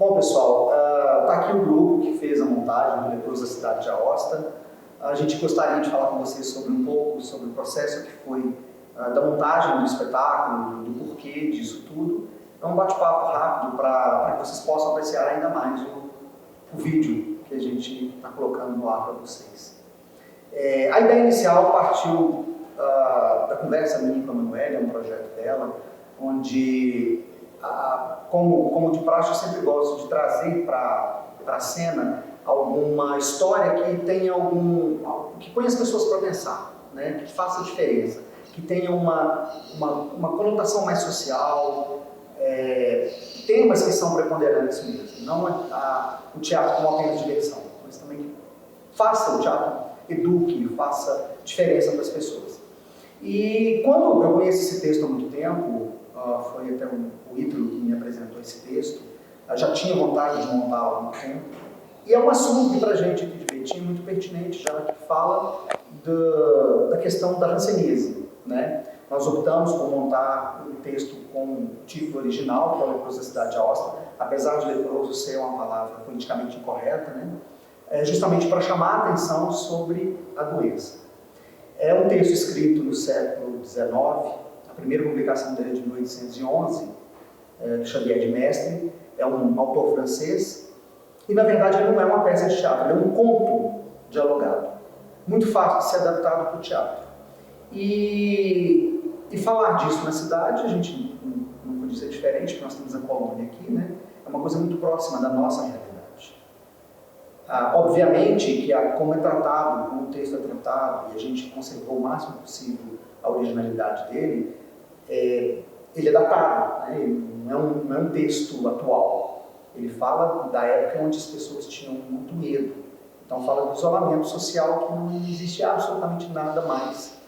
Bom, pessoal, está aqui o grupo que fez a montagem do Leproso da cidade de Aosta. A gente gostaria de falar com vocês sobre um pouco sobre o processo que foi da montagem do espetáculo, do porquê disso tudo. É um bate-papo rápido para que vocês possam apreciar ainda mais o vídeo que a gente está colocando no ar para vocês. A ideia inicial partiu da conversa minha com a Manuela, é um projeto dela, onde, como de praxe, eu sempre gosto de trazer para a cena alguma história que tenha que ponha as pessoas para pensar, né? Que faça diferença, que tenha uma conotação mais social, temas que são preponderantes mesmo, não o teatro como apenas diversão, mas também que faça o teatro, eduque, faça diferença para as pessoas. E quando eu conheço esse texto há muito tempo, foi até o Ítalo que me apresentou esse texto, eu já tinha vontade de montar há algum tempo, e é um assunto que para a gente aqui de Betim é muito pertinente, já que fala da questão da hanseníase, né? Nós optamos por montar um texto com o título original, que é o Leproso da cidade de Aosta, apesar de leproso ser uma palavra politicamente incorreta, né? Justamente para chamar a atenção sobre a doença. É um texto escrito no século XIX, a primeira publicação dele é de 1811, Xavier de Mestre, é um autor francês, e na verdade ele não é uma peça de teatro, ele é um conto dialogado, muito fácil de ser adaptado para o teatro. E falar disso na cidade, a gente não podia ser diferente, porque nós temos a colônia aqui, né? É uma coisa muito próxima da nossa realidade. Obviamente que, como é tratado, como o texto é tratado, e a gente conservou o máximo possível a originalidade dele, ele é datado, né? Ele não é um texto atual. Ele fala da época onde as pessoas tinham muito medo. Então fala do isolamento social, que não existe absolutamente nada mais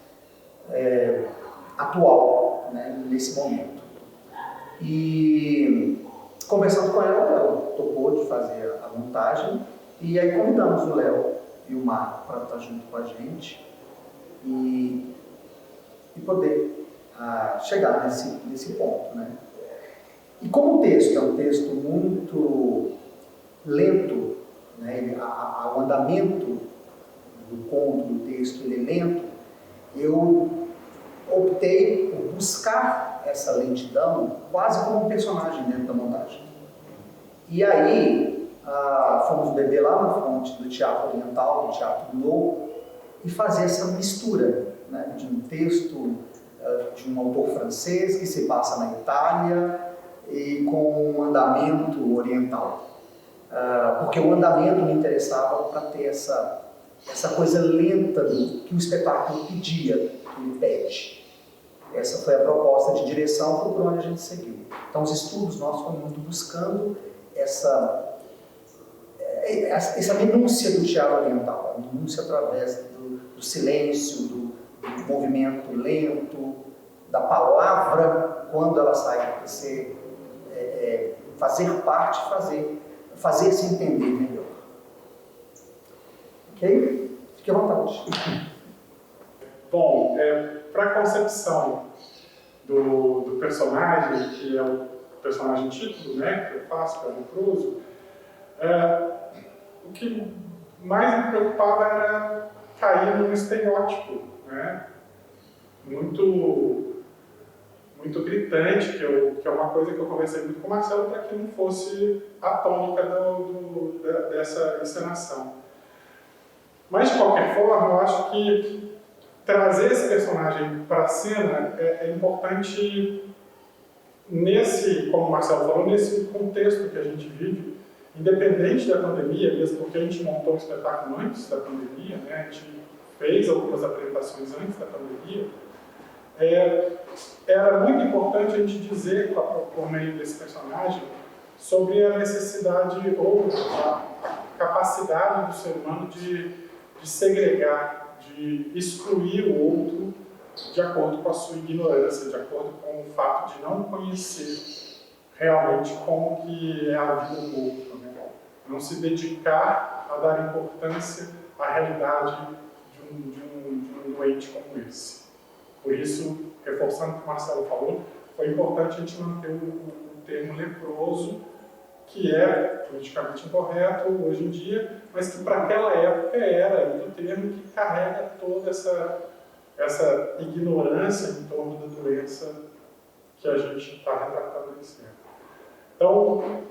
atual, né, nesse momento. E conversando com ela topou de fazer a montagem, e aí convidamos o Léo e o Marco para estar junto com a gente e poder chegar nesse ponto, né? E como o texto é um texto muito lento, né, o andamento do conto, do texto, ele é lento, eu optei por buscar essa lentidão quase como um personagem dentro da montagem. E aí, fomos beber lá na fonte do teatro oriental, do teatro novo, e fazer essa mistura, né, de um texto de um autor francês que se passa na Itália e com um andamento oriental. Porque o andamento me interessava para ter essa coisa lenta que o espetáculo pedia, que ele pede. Essa foi a proposta de direção, foi por onde a gente seguiu. Então, os estudos nossos foram muito buscando essa minúcia do teatro oriental, a minúcia através do silêncio, do movimento lento, da palavra, quando ela sai para ser, fazer parte, fazer-se entender melhor. Ok? Fique à vontade. Bom, para a concepção do personagem, que é o personagem título, né, que eu faço, que é o leproso, o que mais me preocupava era cair num estereótipo, né, muito gritante, que é uma coisa que eu conversei muito com o Marcelo para que não fosse a tônica dessa encenação. Mas, de qualquer forma, eu acho que trazer esse personagem para a cena é importante como o Marcelo falou, nesse contexto que a gente vive, independente da pandemia, mesmo porque a gente montou um espetáculo antes da pandemia, né, a gente fez algumas apresentações antes da pandemia, era muito importante a gente dizer, por meio desse personagem, sobre a necessidade ou a capacidade do ser humano de segregar, de excluir o outro de acordo com a sua ignorância, de acordo com o fato de não conhecer realmente como que é a vida do outro, né? Não se dedicar a dar importância à realidade de um doente como esse. Por isso, reforçando o que o Marcelo falou, foi importante a gente manter o termo leproso que é politicamente incorreto hoje em dia, mas que para aquela época era o termo que carrega toda essa ignorância em torno da doença que a gente está retratando em cena. Então,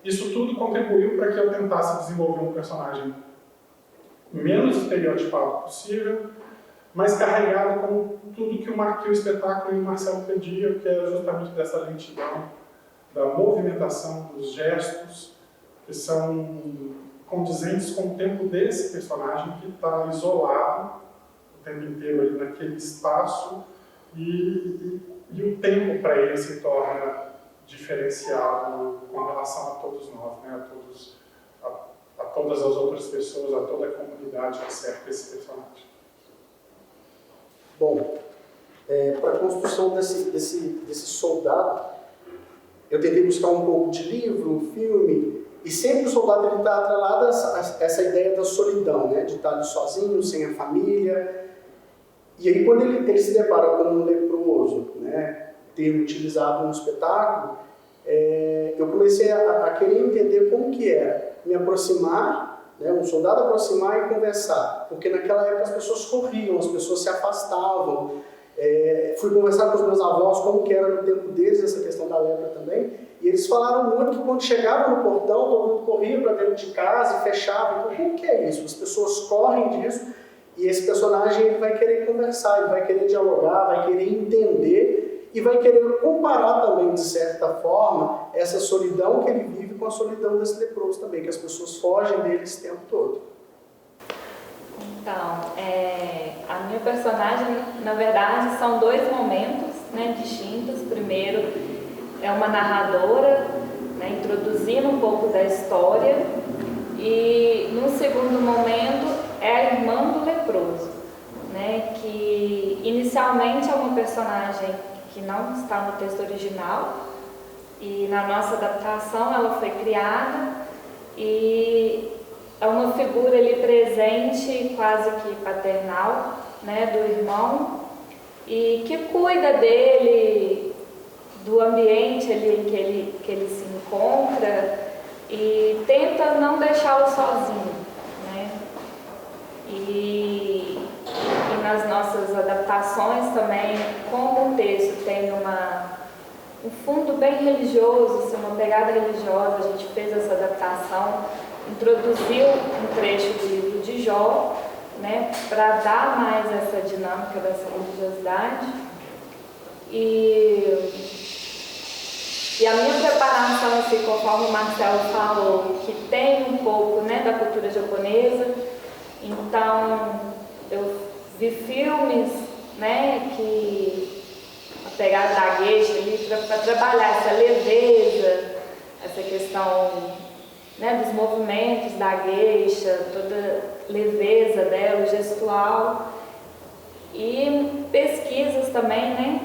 isso tudo contribuiu para que eu tentasse desenvolver um personagem menos estereotipado possível, mas carregado com tudo que o espetáculo e o Marcelo pediam, que era justamente dessa lentidão, da movimentação, dos gestos, que são condizentes com o tempo desse personagem que está isolado o tempo inteiro ali naquele espaço, e o tempo para ele se torna diferenciado com relação a todos nós, né? a todas as outras pessoas, a toda a comunidade que cerca esse personagem. Bom, para a construção desse soldado, eu tentei buscar um pouco de livro, filme, e sempre o soldado está atrelado a essa ideia da solidão, né? De estar ali sozinho, sem a família. E aí, quando ele se depara com um leproso, né, termo utilizado no espetáculo, eu comecei a querer entender como que era me aproximar, né, um soldado aproximar e conversar, porque naquela época as pessoas corriam, as pessoas se afastavam. Fui conversar com os meus avós como que era no tempo deles, essa questão da lepra também, e eles falaram muito que quando chegava no portão, todo mundo corria para dentro de casa e fechava. Então, como que é isso? As pessoas correm disso, e esse personagem ele vai querer conversar, ele vai querer dialogar, vai querer entender e vai querer comparar também, de certa forma, essa solidão que ele vive com a solidão desse leproso também, que as pessoas fogem dele esse tempo todo. Então, a minha personagem, na verdade, são dois momentos, né, distintos. Primeiro, é uma narradora, né, introduzindo um pouco da história, e no segundo momento é a irmã do leproso, né, que inicialmente é uma personagem que não está no texto original, e na nossa adaptação ela foi criada, e é uma figura ali presente, quase que paternal, né, do irmão, e que cuida dele, do ambiente ali em que ele se encontra, e tenta não deixá-lo sozinho, né? E nas nossas adaptações também, como o texto tem um fundo bem religioso, assim, uma pegada religiosa, a gente fez essa adaptação, introduziu um trecho do livro de Jó, né, para dar mais essa dinâmica dessa religiosidade. E a minha preparação, assim, conforme o Marcelo falou, que tem um pouco, né, da cultura japonesa, então eu vi filmes, né, que a pegada da geisha ali para trabalhar essa leveza, essa questão, né, dos movimentos da geisha, toda a leveza dela, o gestual, e pesquisas também, né,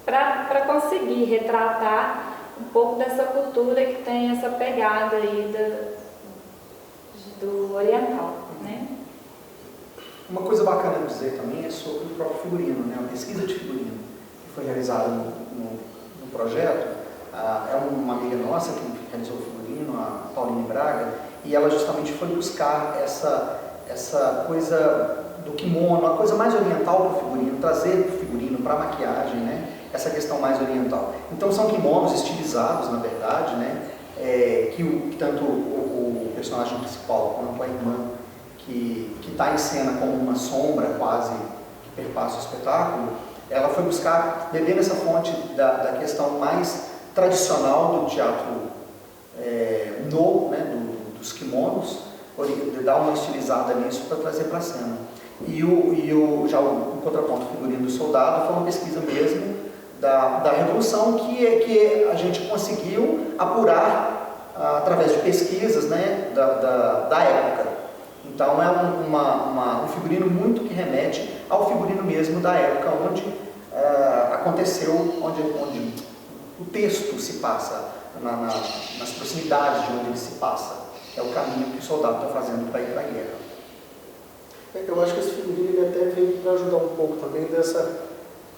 para conseguir retratar um pouco dessa cultura que tem essa pegada aí do oriental, né? Uma coisa bacana de dizer também é sobre o próprio figurino, né? A pesquisa de figurino que foi realizada no projeto. É uma amiga nossa que realizou o figurino, a Pauline Braga, e ela justamente foi buscar essa coisa do kimono, uma coisa mais oriental para o figurino, trazer para o figurino, para a maquiagem, né? Essa questão mais oriental. Então são kimonos estilizados, na verdade, né? Que tanto o personagem principal quanto a irmã, que está em cena como uma sombra quase que perpassa o espetáculo, ela foi buscar, beber nessa fonte da questão mais tradicional do teatro né, dos kimonos, dar uma estilizada nisso para trazer para a cena. Já o contraponto figurino do soldado foi uma pesquisa mesmo da Revolução que a gente conseguiu apurar através de pesquisas, né, da época. Então é um figurino muito que remete ao figurino mesmo da época onde aconteceu, onde o texto se passa, nas proximidades de onde ele se passa. É o caminho que o soldado está fazendo para ir para a guerra. Eu acho que esse figurino ele até veio para ajudar um pouco também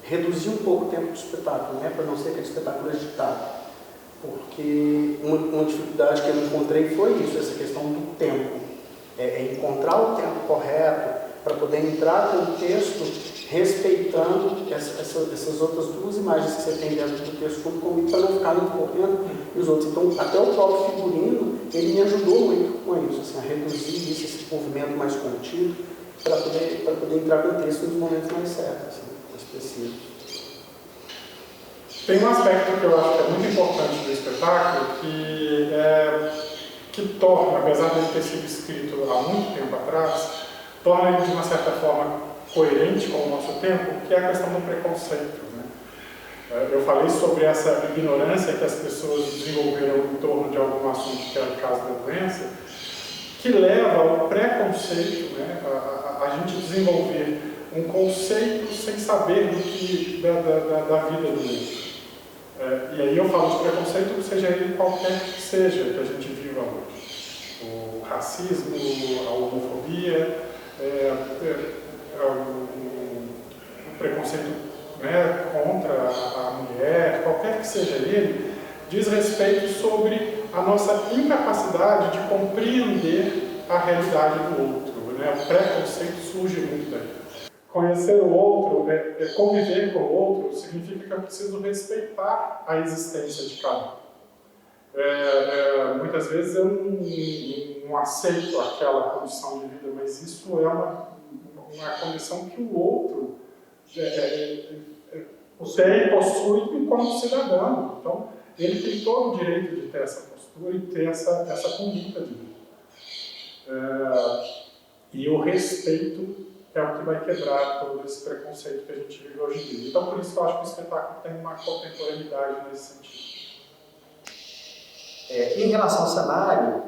reduzir um pouco o tempo do espetáculo, né, para não ser aquele espetáculo agitado. Porque uma dificuldade que eu encontrei foi isso, essa questão do tempo. É encontrar o tempo correto para poder entrar com o texto respeitando essas outras duas imagens que você tem dentro do texto comigo, para não ficar muito correndo e os outros. Então, até o próprio figurino, ele me ajudou muito com isso, assim, a reduzir isso, esse movimento mais contido, para poder entrar com o texto nos momentos mais certos, assim, mais precisos. Tem um aspecto que eu acho que é muito importante do espetáculo, que torna, apesar de ele ter sido escrito há muito tempo atrás, torna ele de uma certa forma coerente com o nosso tempo, que é a questão do preconceito, né? Eu falei sobre essa ignorância que as pessoas desenvolveram em torno de algum assunto, que é o caso da doença, que leva ao preconceito, né? A gente desenvolver um conceito sem saber da vida do outro. E aí eu falo de preconceito, seja ele qualquer que seja que a gente viva hoje. O racismo, a homofobia, o preconceito, né, contra a mulher, qualquer que seja ele, diz respeito sobre a nossa incapacidade de compreender a realidade do outro, né? O preconceito surge muito daí. Conhecer o outro, conviver com o outro, significa que eu preciso respeitar a existência de cada um. Muitas vezes eu não aceito aquela condição de vida, mas isso é uma condição que o outro possui enquanto cidadão. Então, ele tem todo o direito de ter essa postura e ter essa conduta de vida. E o respeito é o que vai quebrar todo esse preconceito que a gente vive hoje em dia. Então, por isso que eu acho que o espetáculo tem uma contemporaneidade nesse sentido. Em relação ao cenário,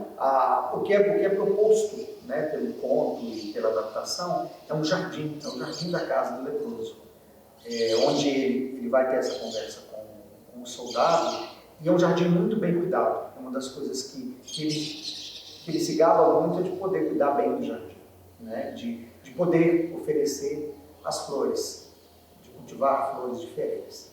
o que é proposto, né, pelo conto e pela adaptação é um jardim da casa do leproso, onde ele vai ter essa conversa com o soldado, e é um jardim muito bem cuidado. É uma das coisas que ele se gaba muito, é de poder cuidar bem do jardim, né, de poder oferecer as flores, de cultivar flores diferentes.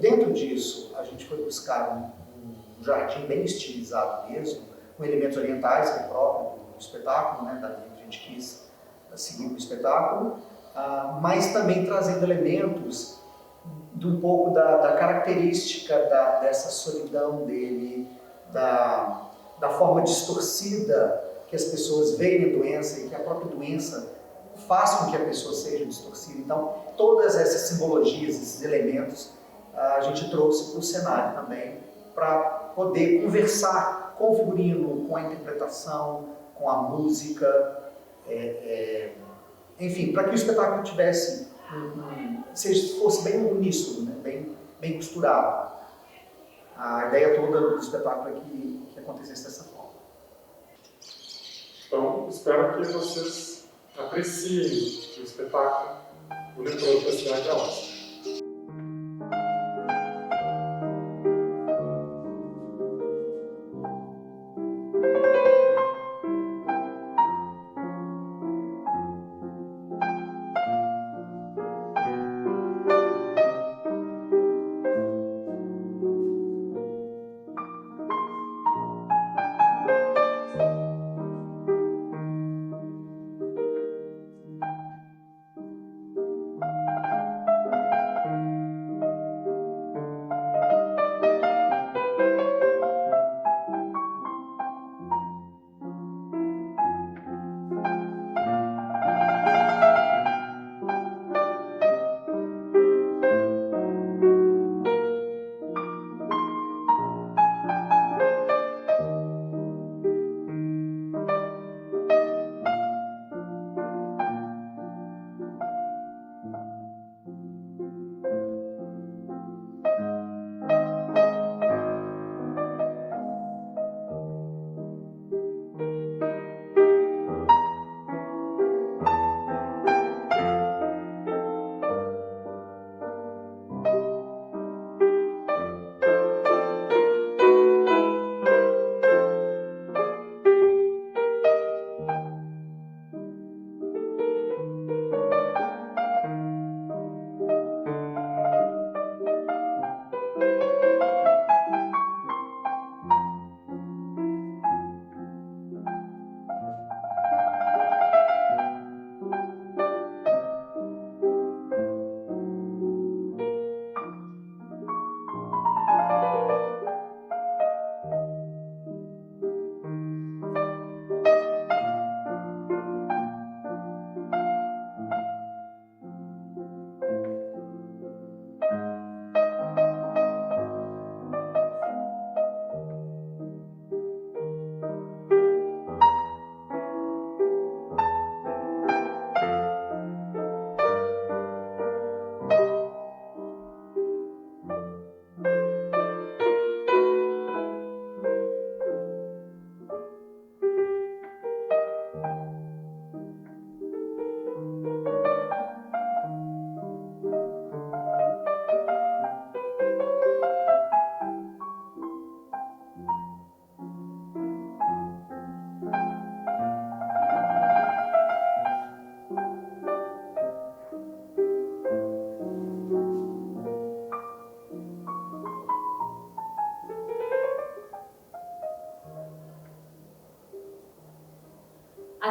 Dentro disso, a gente foi buscar um jardim bem estilizado mesmo, com elementos orientais, que é próprio do espetáculo, né, da linha que a gente quis seguir o espetáculo, mas também trazendo elementos de um pouco da característica dessa solidão dele, da forma distorcida que as pessoas veem a doença e que a própria doença faz com que a pessoa seja distorcida. Então, todas essas simbologias, esses elementos, a gente trouxe para o cenário também, para poder conversar com o figurino, com a interpretação, com a música, enfim, para que o espetáculo tivesse, fosse bem uníssono, né? bem costurado. A ideia toda do espetáculo é que acontecesse dessa forma. Então, espero que vocês apreciem o espetáculo O Leproso da Cidade da Aosta.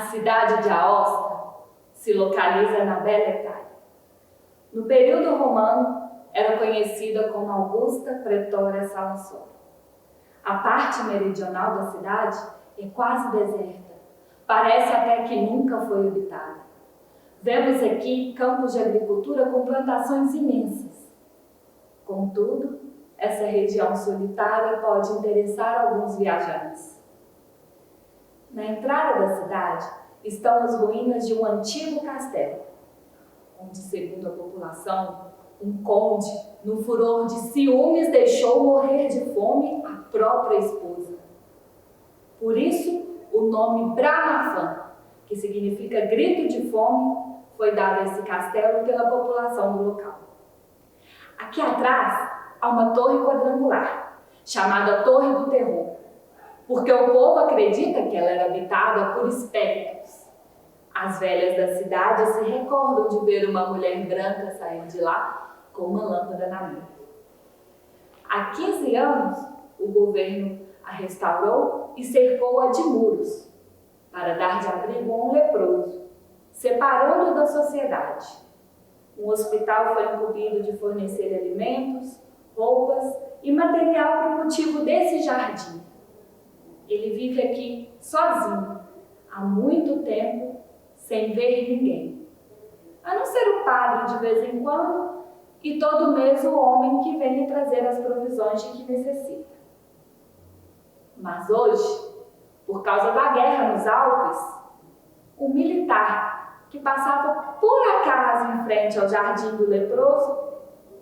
cidade de Aosta se localiza na Bela Itália. No período romano, era conhecida como Augusta Pretória Salassol. A parte meridional da cidade é quase deserta. Parece até que nunca foi habitada. Vemos aqui campos de agricultura com plantações imensas. Contudo, essa região solitária pode interessar alguns viajantes. Na entrada da cidade estão as ruínas de um antigo castelo, onde, segundo a população, um conde, no furor de ciúmes, deixou morrer de fome a própria esposa. Por isso, o nome Bramafã, que significa grito de fome, foi dado a esse castelo pela população do local. Aqui atrás há uma torre quadrangular, chamada Torre do Terror, porque o povo acredita que ela era habitada por espíritos. As velhas da cidade se recordam de ver uma mulher branca sair de lá com uma lâmpada na mão. Há 15 anos, o governo a restaurou e cercou-a de muros, para dar de abrigo a um leproso, separando-o da sociedade. Um hospital foi incumbido de fornecer alimentos, roupas e material para o cultivo desse jardim. Ele vive aqui sozinho, há muito tempo, sem ver ninguém. A não ser o padre de vez em quando e todo mês o homem que vem lhe trazer as provisões de que necessita. Mas hoje, por causa da guerra nos Alpes, um militar que passava por acaso em frente ao jardim do leproso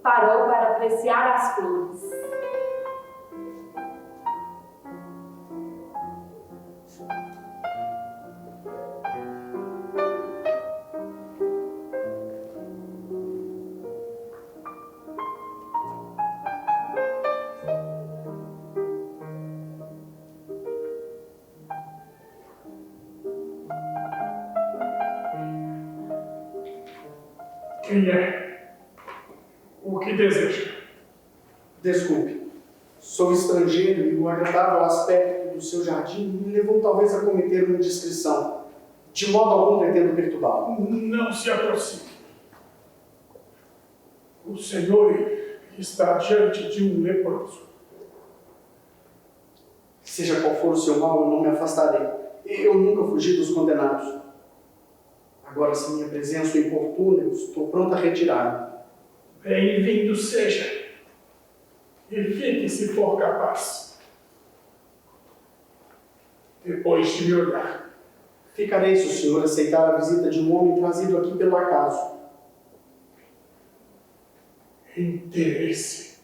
parou para apreciar as flores. Quem é? O que deseja? Desculpe, sou estrangeiro e o agradável aspecto do seu jardim me levou talvez a cometer uma indiscrição. De modo algum pretendo perturbá-lo. Não se aproxime. O Senhor está diante de um leproso. Seja qual for o seu mal, eu não me afastarei. Eu nunca fugi dos condenados. Agora, se minha presença o importuna, eu estou pronto a retirar-me. Bem-vindo seja. E fique se for capaz. Depois de me olhar. Ficarei se o senhor aceitar a visita de um homem trazido aqui pelo acaso. Interesse.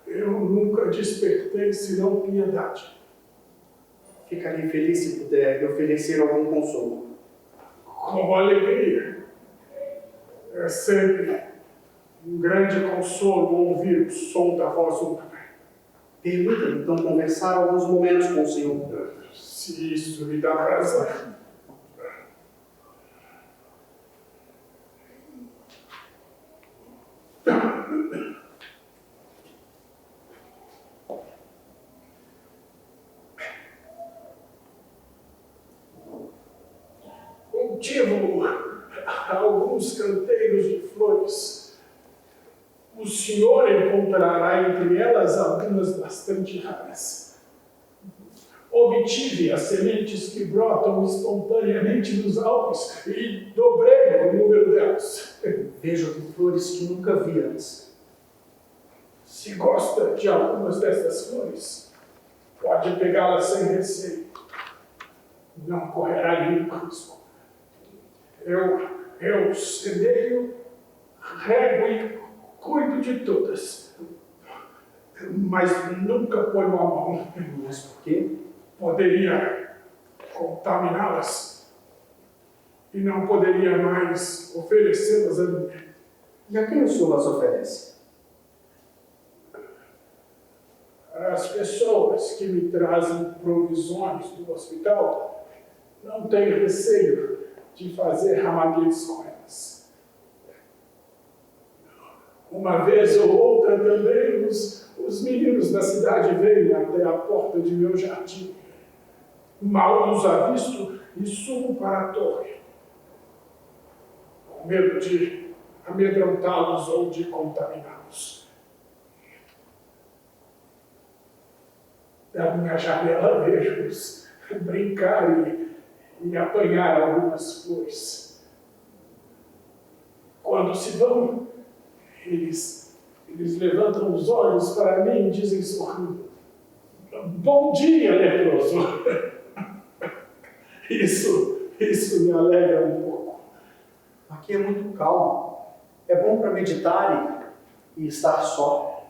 Eu nunca despertei senão piedade. Ficarei feliz se puder lhe oferecer algum consolo. Com alegria. É sempre um grande consolo ouvir o som da voz humana. Permita-me então conversar alguns momentos com o senhor. Se isso lhe dá prazer. Cultivo alguns canteiros de flores. O senhor encontrará entre elas algumas bastante raras. Obtive as sementes que brotam espontaneamente dos Alpes e dobrei o número delas. Vejo aqui flores que nunca vi antes. Se gosta de algumas dessas flores, pode pegá-las sem receio. Não correrá nenhum risco. Eu semeio, rego e cuido de todas. Mas nunca ponho a mão. Mas por quê? Poderia contaminá-las e não poderia mais oferecê-las a ninguém. E a quem o senhor as oferece? As pessoas que me trazem provisões do hospital não têm receio de fazer ramalhetes com elas. Uma vez ou outra também os meninos da cidade vêm até a porta de meu jardim. Mal os avisto e subo para a torre, com medo de amedrontá-los ou de contaminá-los. Da minha janela vejo-os brincar e apanhar algumas flores. Quando se vão, eles levantam os olhos para mim e dizem sorrindo: "Bom dia, leproso." Isso me alegra um pouco. Aqui é muito calmo. É bom para meditar e estar só.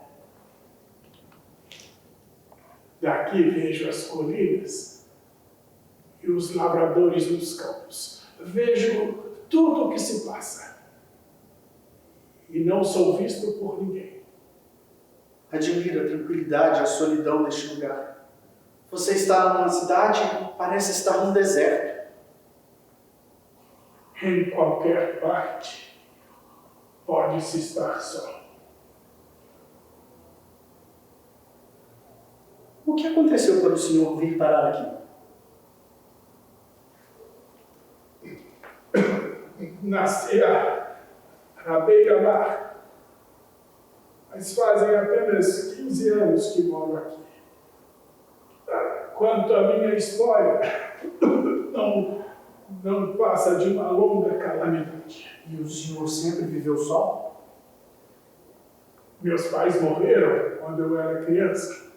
Daqui vejo as colinas e os lavradores nos campos. Vejo tudo o que se passa. E não sou visto por ninguém. Admira a tranquilidade e a solidão deste lugar. Você está numa cidade e parece estar num deserto. Em qualquer parte, pode-se estar só. O que aconteceu para o senhor vir parar aqui? Nasci à beira-mar, mas fazem apenas 15 anos que moro aqui. Quanto à minha história, não passa de uma longa calamidade. E o senhor sempre viveu só? Meus pais morreram quando eu era criança.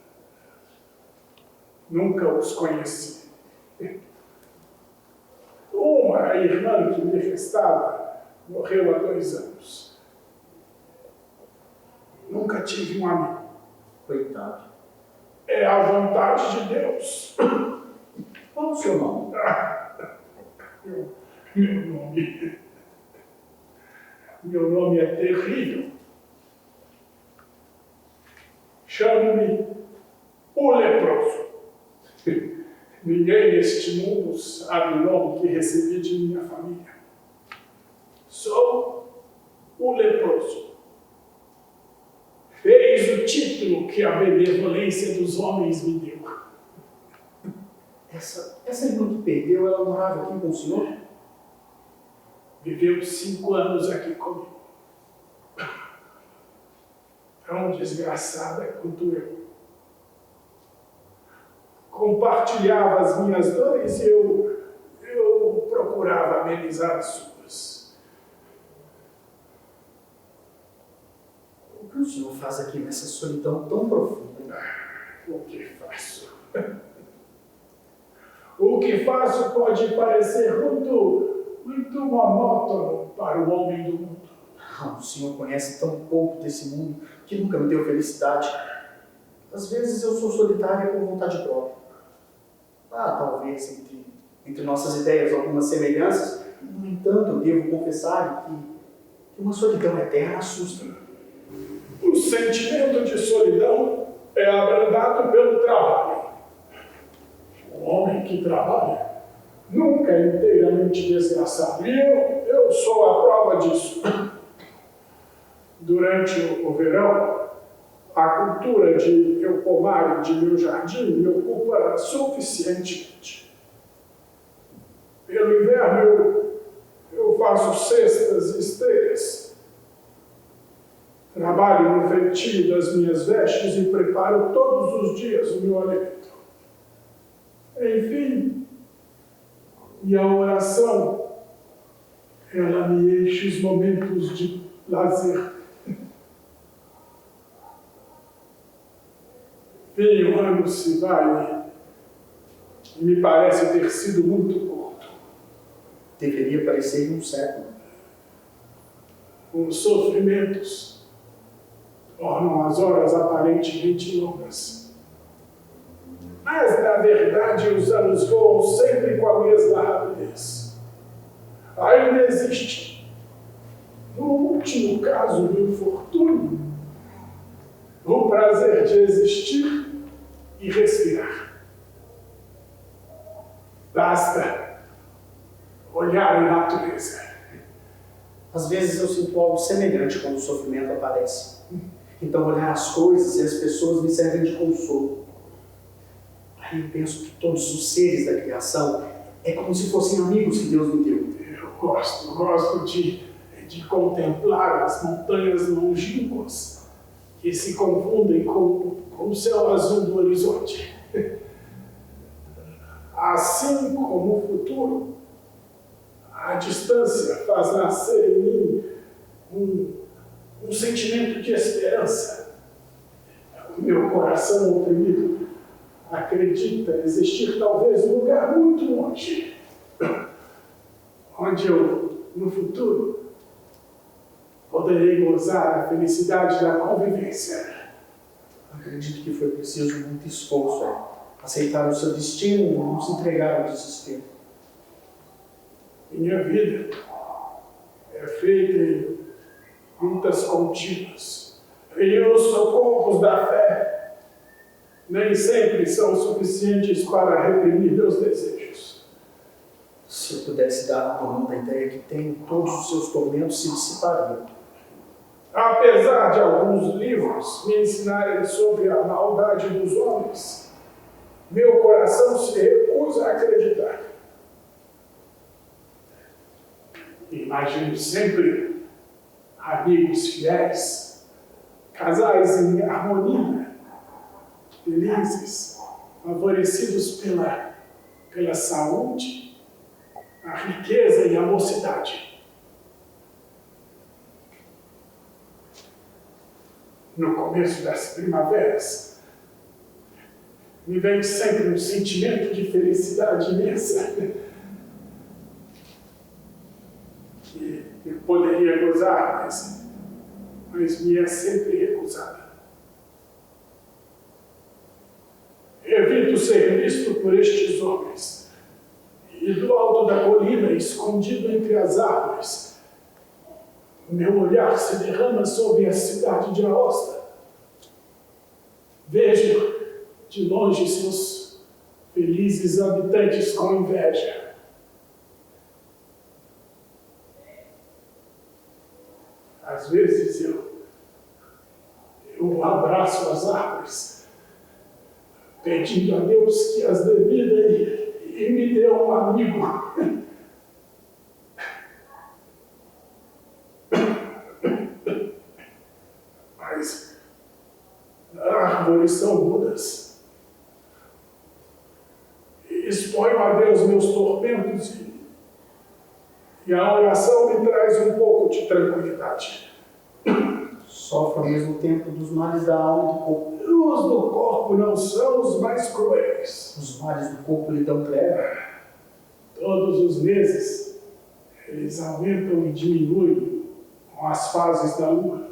Nunca os conheci. Uma irmã que me restava morreu há 2 anos. Nunca tive um amigo. Coitado. É a vontade de Deus. Qual o seu nome? Meu nome é terrível. Chamo-me o leproso. Ninguém neste mundo sabe o nome que recebi de minha família. Sou o leproso. Eis o título que a benevolência dos homens me deu. Essa irmã que perdeu, ela morava aqui com o senhor? Viveu 5 anos aqui comigo. Tão desgraçada quanto eu. Compartilhava as minhas dores e eu procurava amenizar as suas. O que o senhor faz aqui nessa solidão tão profunda? O que faço? O que faço pode parecer muito monótono para o homem do mundo. O senhor conhece tão pouco desse mundo que nunca me deu felicidade. Às vezes eu sou solitária por vontade própria. Talvez entre nossas ideias algumas semelhanças. No entanto, eu devo confessar que uma solidão eterna assusta. O sentimento de solidão é abrandado pelo trabalho. O homem que trabalha nunca é inteiramente desgraçado. E eu sou a prova disso. Durante o verão, a cultura de meu pomar e de meu jardim me ocupa suficientemente. Pelo inverno, eu faço cestas e esteiras. Trabalho no feitio das minhas vestes e preparo todos os dias o meu alimento. Enfim, e a oração, ela me enche os momentos de lazer. O ano se vai e me parece ter sido muito curto. Deveria parecer um século. Os sofrimentos tornam as horas aparentemente longas. Mas, na verdade, os anos voam sempre com a mesma rapidez. Ainda existe, no último caso do infortúnio, o prazer de existir e respirar. Basta olhar a natureza. Às vezes eu sinto algo semelhante quando o sofrimento aparece. Então olhar as coisas e as pessoas me servem de consolo. Aí eu penso que todos os seres da criação é como se fossem amigos que Deus me deu. Eu gosto de contemplar as montanhas longínquas que se confundem com o céu azul do horizonte. Assim como o futuro, a distância faz nascer em mim um sentimento de esperança. O meu coração oprimido acredita existir talvez um lugar muito longe, onde eu, no futuro, poderei gozar a felicidade da convivência. Acredito que foi preciso muito esforço, aceitar o seu destino e não se entregar ao desespero. Minha vida é feita em lutas contínuas. E os socorros da fé nem sempre são suficientes para reprimir meus desejos. Se eu pudesse dar a mão da ideia que tenho, todos os seus tormentos se dissipariam. Apesar de alguns livros me ensinarem sobre a maldade dos homens, meu coração se recusa a acreditar. Imagino sempre amigos fiéis, casais em harmonia, felizes, favorecidos pela saúde, a riqueza e a mocidade. No começo das primaveras, me vem sempre um sentimento de felicidade imensa. Que eu poderia gozar, mas me é sempre recusada. Evito ser visto por estes homens, e do alto da colina, escondido entre as árvores, meu olhar se derrama sobre a cidade de Aosta. Vejo de longe seus felizes habitantes com inveja. Às vezes eu abraço as árvores, pedindo a Deus que as dê vida e me dê um amigo. Mas árvores são mudas. Exponho a Deus meus tormentos e a oração me traz um pouco de tranquilidade. Sofro ao mesmo tempo dos males da alma e do corpo. Os do corpo não são os mais cruéis. Os males do corpo lhe dão treva. Todos os meses, eles aumentam e diminuem com as fases da lua.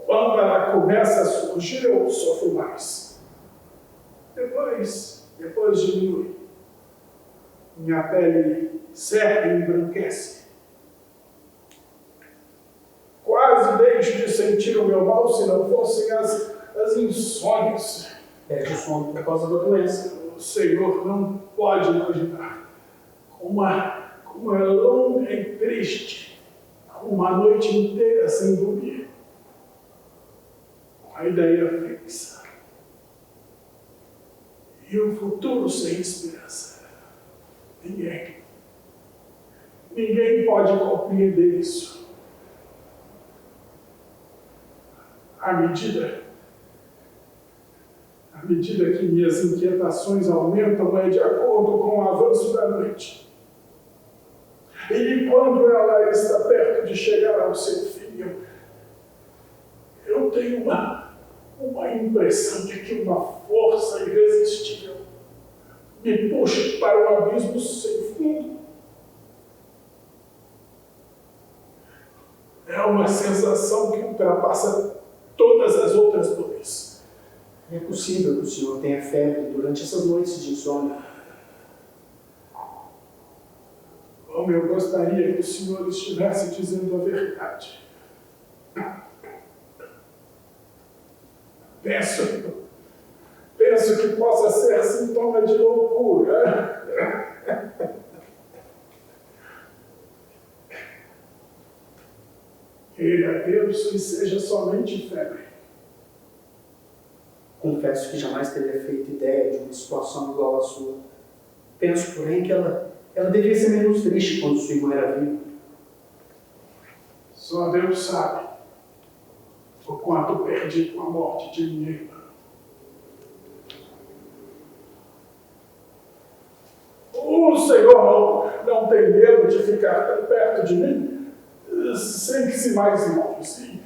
Quando ela começa a surgir, eu sofro mais. Depois diminui. Minha pele seca e embranquece. Quase deixo de sentir o meu mal se não fossem as insônias. Perde o sono por causa da doença. O Senhor não pode imaginar como é longa e triste uma noite inteira sem dormir. A ideia fixa. E o futuro sem esperança. Ninguém pode compreender isso. À medida que minhas inquietações aumentam, é de acordo com o avanço da noite. E quando ela está perto de chegar ao seu fim, eu tenho uma impressão de que uma força irresistível me puxa para um abismo sem fundo. É uma sensação que ultrapassa todas as outras dores. É possível que o senhor tenha febre durante essas noites de insônia. Como eu gostaria que o senhor estivesse dizendo a verdade. Penso que possa ser sintoma de loucura. Deus que seja somente febre. Confesso que jamais teria feito ideia de uma situação igual à sua. Penso, porém, que ela devia ser menos triste quando sua irmã era viva. Só Deus sabe o quanto perdi com a morte de minha irmã. O Senhor não tem medo de ficar tão perto de mim? Sente-se mais longe.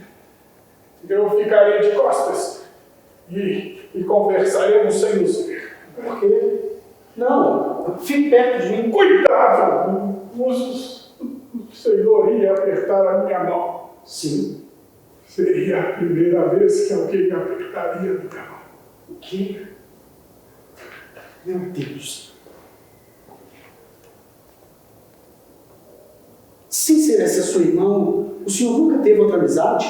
Eu ficarei de costas e conversaremos sem nos ver. Por quê? Não, fique perto de mim. Cuidado! O Senhor ia apertar a minha mão. Sim. Seria a primeira vez que alguém apertaria a minha mão. O quê? Meu Deus. Sem ser essa sua irmã, o senhor nunca teve outra amizade?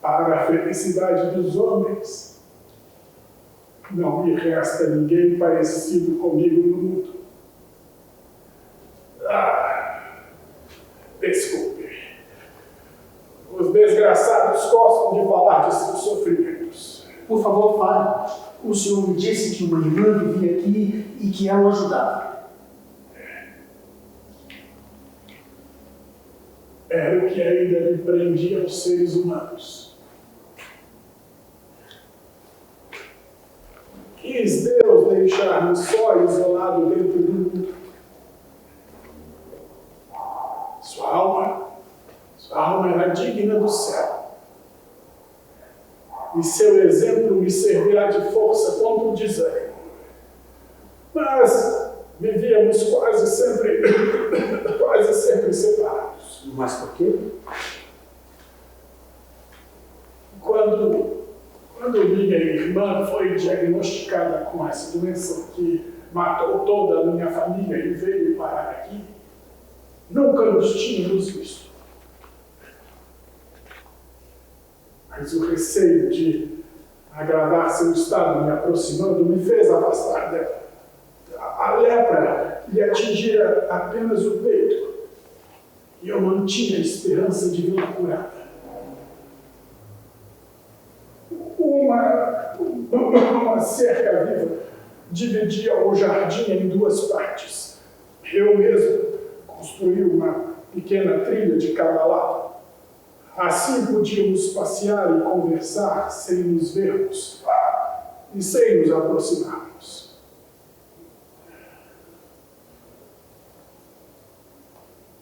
Para a felicidade dos homens, não me resta ninguém parecido comigo no mundo. Desculpe. Os desgraçados gostam de falar de seus sofrimentos. Por favor, fale. O senhor me disse que uma irmã vivia aqui e que ela o ajudava. Era o que ainda me prendia aos seres humanos. Quis Deus deixar-me só e isolado dentro do mundo. Sua alma era digna do céu. E seu exemplo me servirá de força contra o desânimo. Mas vivíamos quase sempre separados. Mas por quê? Quando minha irmã foi diagnosticada com essa doença que matou toda a minha família e veio parar aqui, nunca nos tínhamos visto. Mas o receio de agravar seu estado me aproximando me fez afastar dela. A lepra lhe atingira apenas o peito e eu mantinha a esperança de vê-la curada. Uma cerca viva dividia o jardim em duas partes. Eu mesmo construí uma pequena trilha de cada lado. Assim podíamos passear e conversar sem nos vermos e sem nos aproximarmos.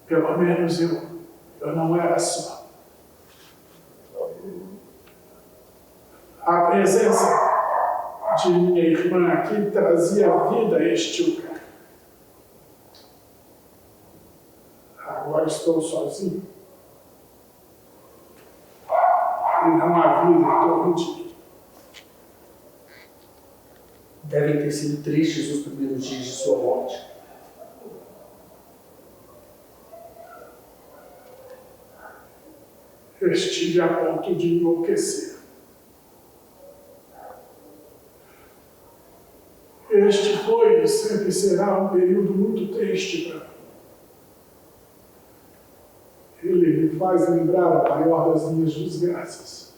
Pelo menos eu não era só. A presença de minha irmã aqui trazia vida a este lugar. Agora estou sozinho. E não há vida em torno de mim. Devem ter sido tristes os primeiros dias de sua morte. Eu estive a ponto de enlouquecer. Este foi e sempre será um período muito triste para mim. Ele me faz lembrar a maior das minhas desgraças.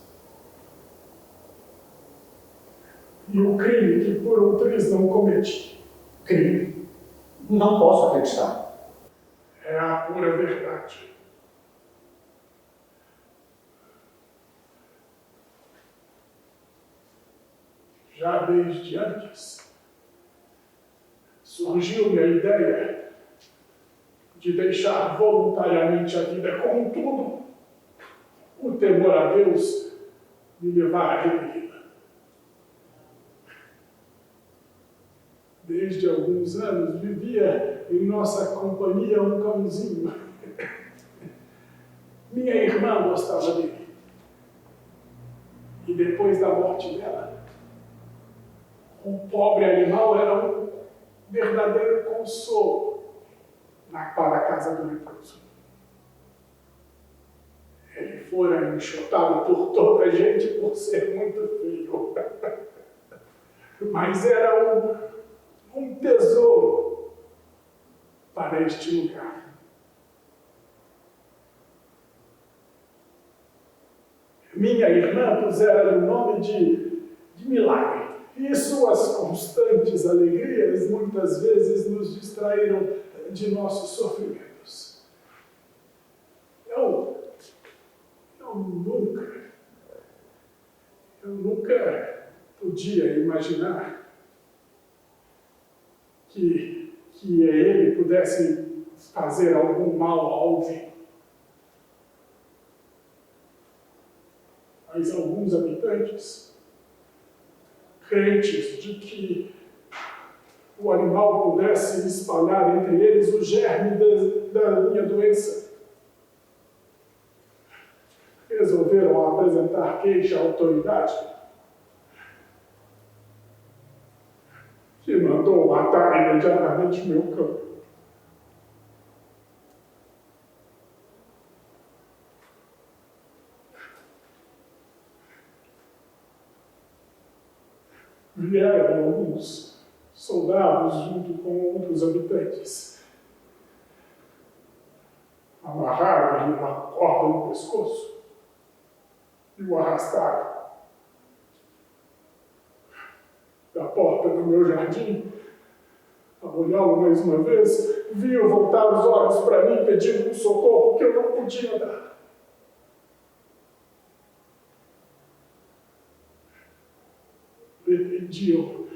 E o crime que por um triz não cometi. Crime? Não posso acreditar. É a pura verdade. Já desde antes, surgiu-me a ideia de deixar voluntariamente a vida. Contudo, o temor a Deus me levar à rebelião. Desde alguns anos vivia em nossa companhia um cãozinho. Minha irmã gostava dele. E depois da morte dela, o pobre animal era um verdadeiro consolo para a casa do leproso. Ele fora enxotado por toda a gente por ser muito feio. Mas era um tesouro para este lugar. Minha irmã pusera-lhe o nome de milagre. E suas constantes alegrias muitas vezes nos distraíram de nossos sofrimentos. Eu nunca podia imaginar que ele pudesse fazer algum mal a alguém. Mas alguns habitantes, crentes de que o animal pudesse espalhar entre eles o germe da minha doença, resolveram apresentar queixa à autoridade, que mandou matar imediatamente meu cão. Vieram alguns soldados junto com outros habitantes. Amarraram-lhe uma corda no pescoço e o arrastaram da porta do meu jardim. Ao olhá-lo mais uma vez, vi-o voltar os olhos para mim pedindo um socorro que eu não podia dar. Pretendiam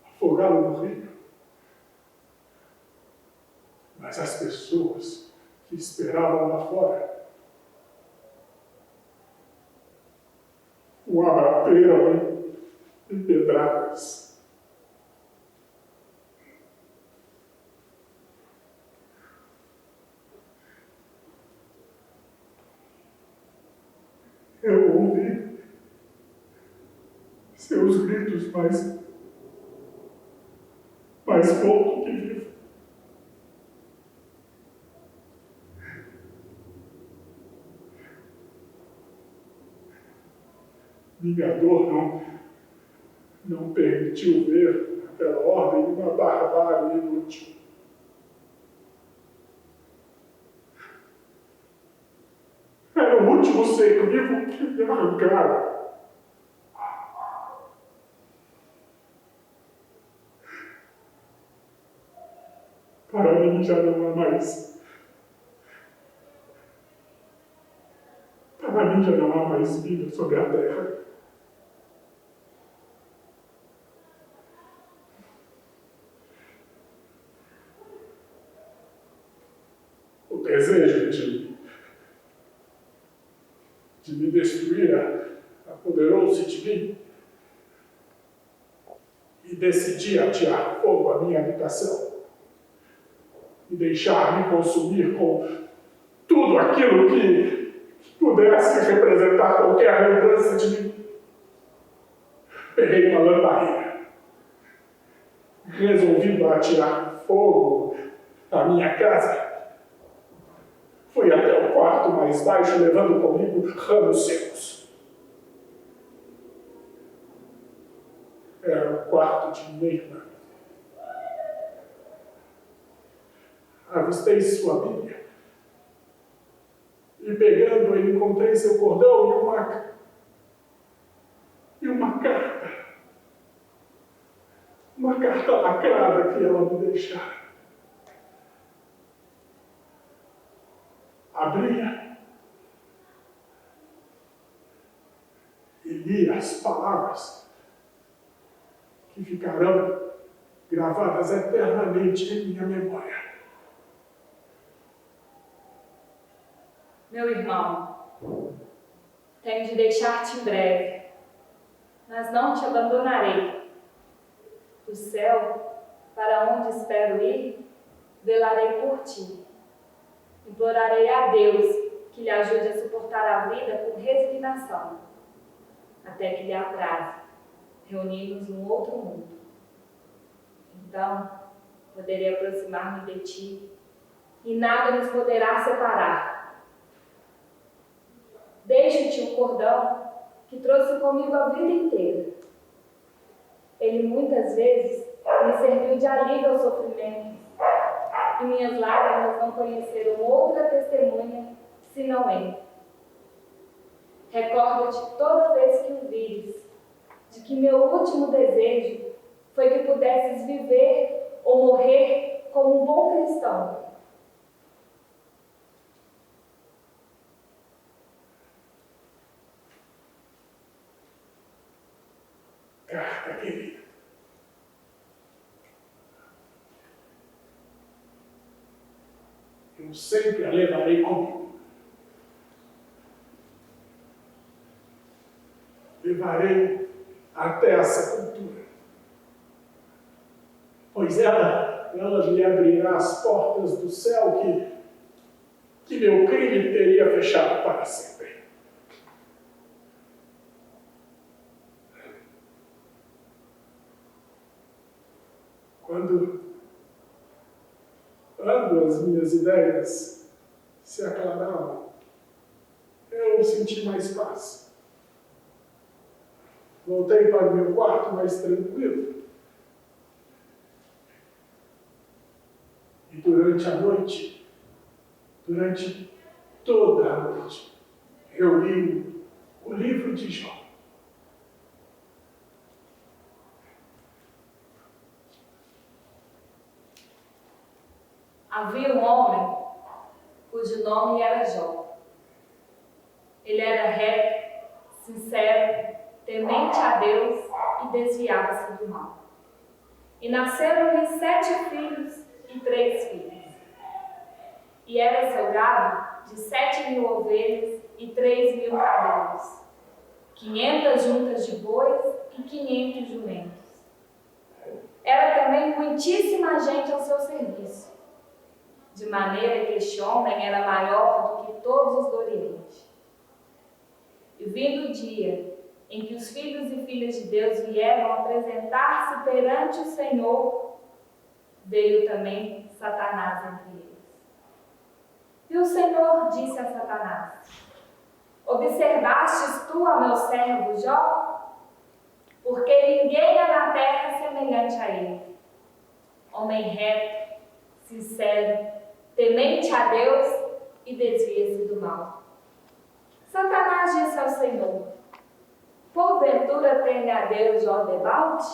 afogá-lo no rio. Mas as pessoas que esperavam lá fora o abateram em pedradas. Eu ouvi seus gritos mais morto que vivo. Minha dor não permitiu ver aquela ordem uma barbárie inútil. Era o último ser vivo que me arrancaram. Para mim já não há mais. Para mim já não há mais vida sobre a terra. O desejo de me destruir apoderou-se de mim e decidi atear fogo à minha habitação e deixar-me consumir com tudo aquilo que pudesse representar qualquer lembrança de mim. Peguei uma lamparina, resolvido atear fogo à minha casa. Fui até o quarto mais baixo, levando comigo ramos secos. Era o quarto de minha irmã. Avistei sua Bíblia. E pegando, eu encontrei seu cordão e uma carta. Uma carta lacrada que ela me deixara. Abria e lia as palavras que ficarão gravadas eternamente em minha memória. Meu irmão, tenho de deixar-te em breve, mas não te abandonarei. Do céu, para onde espero ir, velarei por ti. Implorarei a Deus que lhe ajude a suportar a vida com resignação, até que lhe apraze reunir-nos num outro mundo. Então, poderei aproximar-me de ti e nada nos poderá separar. Deixo-te um cordão que trouxe comigo a vida inteira. Ele muitas vezes me serviu de alívio aos sofrimentos, e minhas lágrimas não conheceram outra testemunha senão ele. Recorda-te toda vez que o vires, de que meu último desejo foi que pudesses viver ou morrer como um bom cristão. Carta querida. Eu sempre a levarei comigo. Levarei até a sepultura, pois ela me abrirá as portas do céu que meu crime teria fechado para sempre. Quando as minhas ideias se aclararam, eu senti mais paz. Voltei para o meu quarto mais tranquilo. E durante a noite, durante toda a noite, eu li o livro de Jó. Havia um homem cujo nome era Jó. Ele era reto, sincero, temente a Deus e desviava-se do mal. E nasceram-lhe 7 filhos e 3 filhas. E era seu gado de 7.000 ovelhas e 3.000 camelos, 500 juntas de bois e 500 jumentos. Era também muitíssima gente ao seu serviço, de maneira que este homem era maior do que todos os do Oriente. E vindo o dia em que os filhos e filhas de Deus vieram apresentar-se perante o Senhor, veio também Satanás entre eles. E o Senhor disse a Satanás: observastes tu a meu servo Jó? Porque ninguém há na terra semelhante a ele, homem reto, sincero, temente a Deus e desvia-se do mal. Satanás disse ao Senhor: porventura teme a Deus Jó debalde?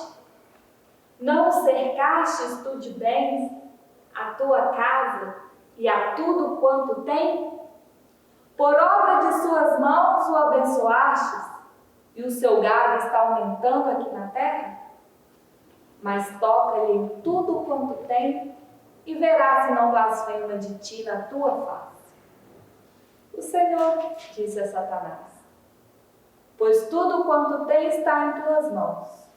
Não cercastes tu de bens a tua casa e a tudo quanto tem? Por obra de suas mãos o abençoastes, e o seu gado está aumentando aqui na terra? Mas toca-lhe em tudo quanto tem, e verás se não blasfema de ti na tua face. O Senhor disse a Satanás: pois tudo quanto tem está em tuas mãos,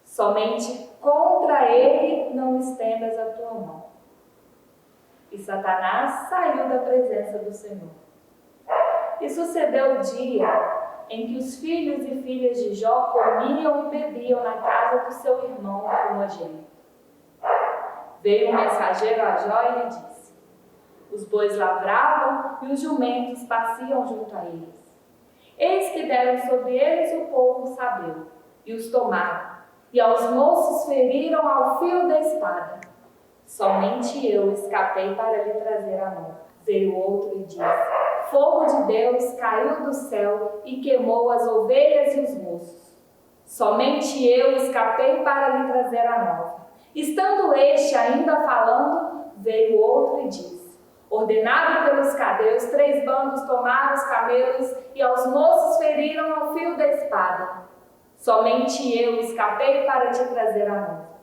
somente contra ele não estendas a tua mão. E Satanás saiu da presença do Senhor. E sucedeu o dia em que os filhos e filhas de Jó comiam e bebiam na casa do seu irmão primogênito. Veio um mensageiro a Jó e lhe disse: os bois lavravam e os jumentos passeam junto a eles. Eis que deram sobre eles o povo sabeu, e os tomaram, e aos moços feriram ao fio da espada. Somente eu escapei para lhe trazer a mão. Veio outro e disse: fogo de Deus caiu do céu e queimou as ovelhas e os moços. Somente eu escapei para lhe trazer a nova. Estando este ainda falando, veio outro e disse: ordenado pelos cadeus, 3 bandos tomaram os camelos e aos moços feriram ao fio da espada. Somente eu escapei para te trazer a nova.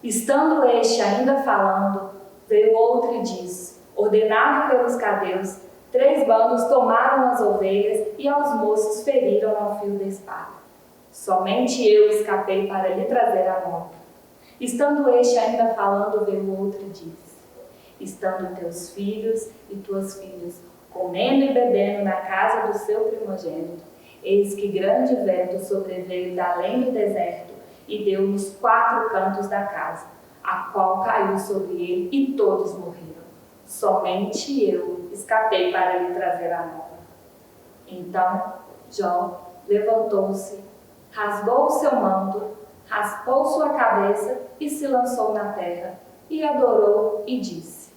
Estando este ainda falando, veio outro e disse: ordenado pelos cadeus, 3 bandos tomaram as ovelhas e aos moços feriram ao fio da espada. Somente eu escapei para lhe trazer a nova. Estando este ainda falando, veio outro e disse: estando teus filhos e tuas filhas comendo e bebendo na casa do seu primogênito, eis que grande vento sobreveio da além do deserto e deu nos 4 cantos da casa, a qual caiu sobre ele e todos morreram. Somente eu escapei para lhe trazer a nova. Então Jó levantou-se, rasgou o seu manto, raspou sua cabeça e se lançou na terra, e adorou e disse: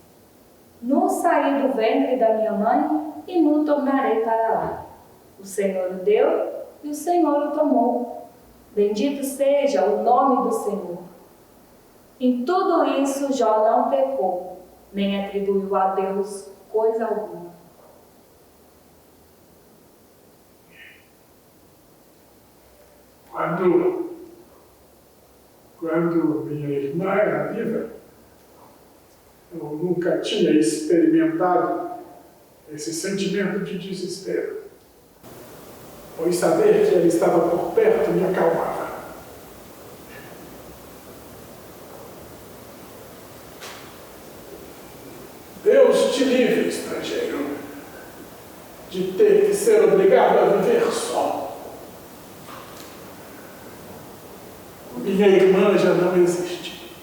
nu saí do ventre da minha mãe e nu tornarei para lá. O O Senhor o deu e o Senhor o tomou. Bendito seja o nome do Senhor. Em tudo isso, Jó não pecou, nem atribuiu a Deus coisa alguma. Quando minha irmã era viva, eu nunca tinha experimentado esse sentimento de desespero, pois saber que ela estava por perto me acalmava. Deus te livre, estrangeiro, de ter que ser obrigado a viver só. Minha irmã já não existe,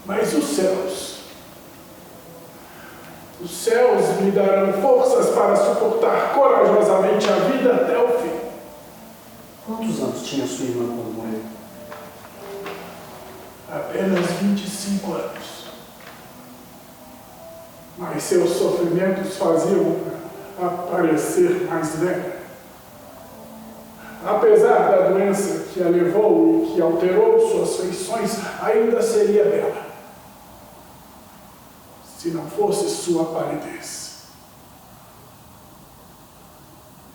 mas os céus me darão forças para suportar corajosamente a vida até o fim. Quantos anos tinha sua irmã quando morreu? Apenas 25 anos. Mas seus sofrimentos faziam aparecer mais velha. Apesar da doença que a levou e que alterou suas feições, ainda seria bela, se não fosse sua palidez.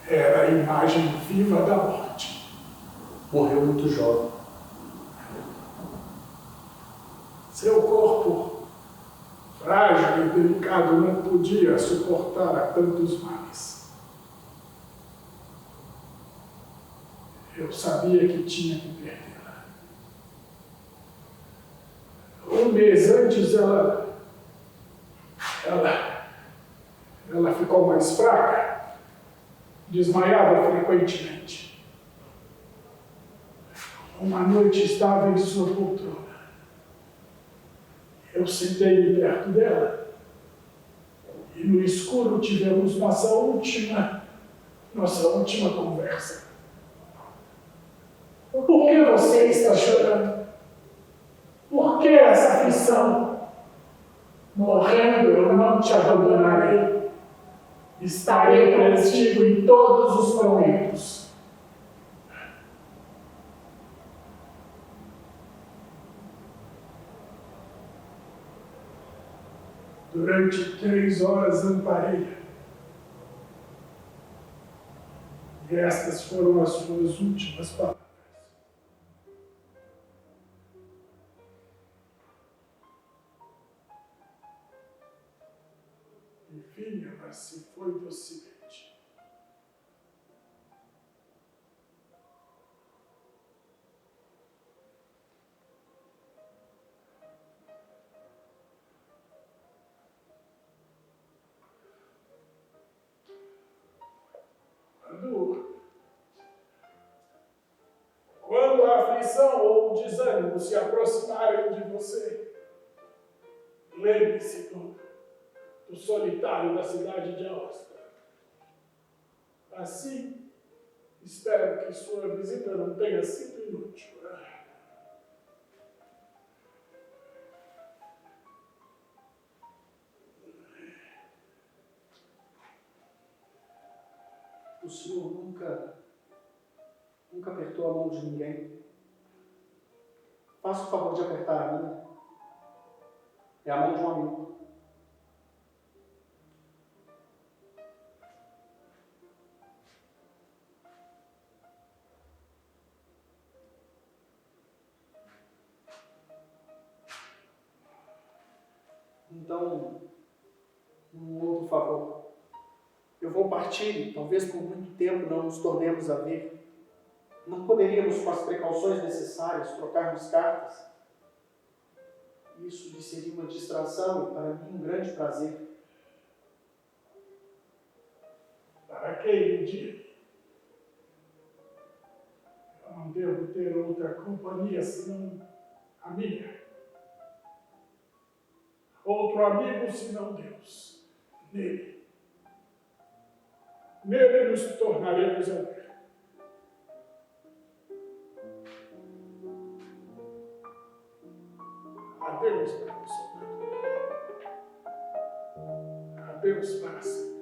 Era a imagem viva da morte. Morreu muito jovem. Seu corpo, frágil e delicado, não podia suportar tantos males. Eu sabia que tinha que perdê-la. Um mês antes, ela ficou mais fraca, desmaiava frequentemente. Uma noite estava em sua poltrona. Eu sentei-me perto dela e no escuro tivemos nossa última conversa. Por que você está chorando? Por que essa aflição? Morrendo, eu não te abandonarei. Estarei contigo em todos os momentos. Durante 3 horas amparei. E estas foram as suas últimas palavras. Enfim, ela se foi docemente. Quando a aflição ou o desânimo se aproximarem de você, lembre-se do solitário da cidade de Aosta. Assim, espero que sua visita não tenha sido inútil. O senhor nunca apertou a mão de ninguém. Faça o favor de apertar a minha. É a mão de um amigo. Então, um outro favor. Eu vou partir, talvez por muito tempo não nos tornemos a ver. Não poderíamos, com as precauções necessárias, trocarmos cartas? Isso lhe seria uma distração e para mim um grande prazer. Para que iludir? Eu não devo ter outra companhia senão a minha. Outro amigo senão Deus. Nele nos tornaremos a ver. Adeus, meu soldado. Adeus para sempre.